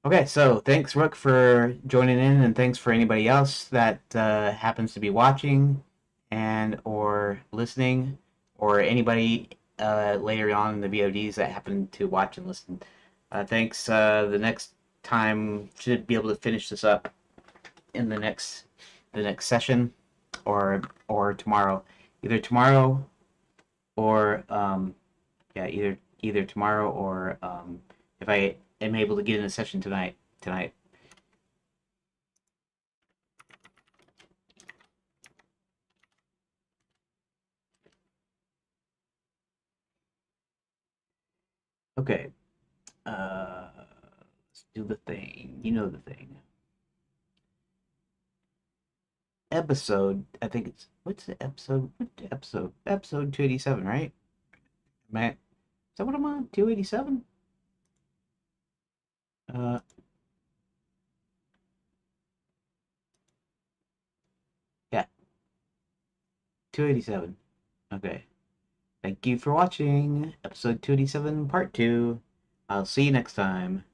Okay, so thanks, Rook, for joining in, and thanks for anybody else that happens to be watching and or listening, or anybody later on in the VODs that happen to watch and listen. Thanks. The next time should be able to finish this up in the next session, or tomorrow, either tomorrow or yeah, either tomorrow or if I am able to get in a session tonight. Okay. Let's do the thing. You know the thing. Episode. I think it's what's the episode? What episode? Episode 287, right? Man, is that what I'm on? 287. Uh, yeah, 287. Okay. Thank you for watching episode 287, part 2. I'll see you next time.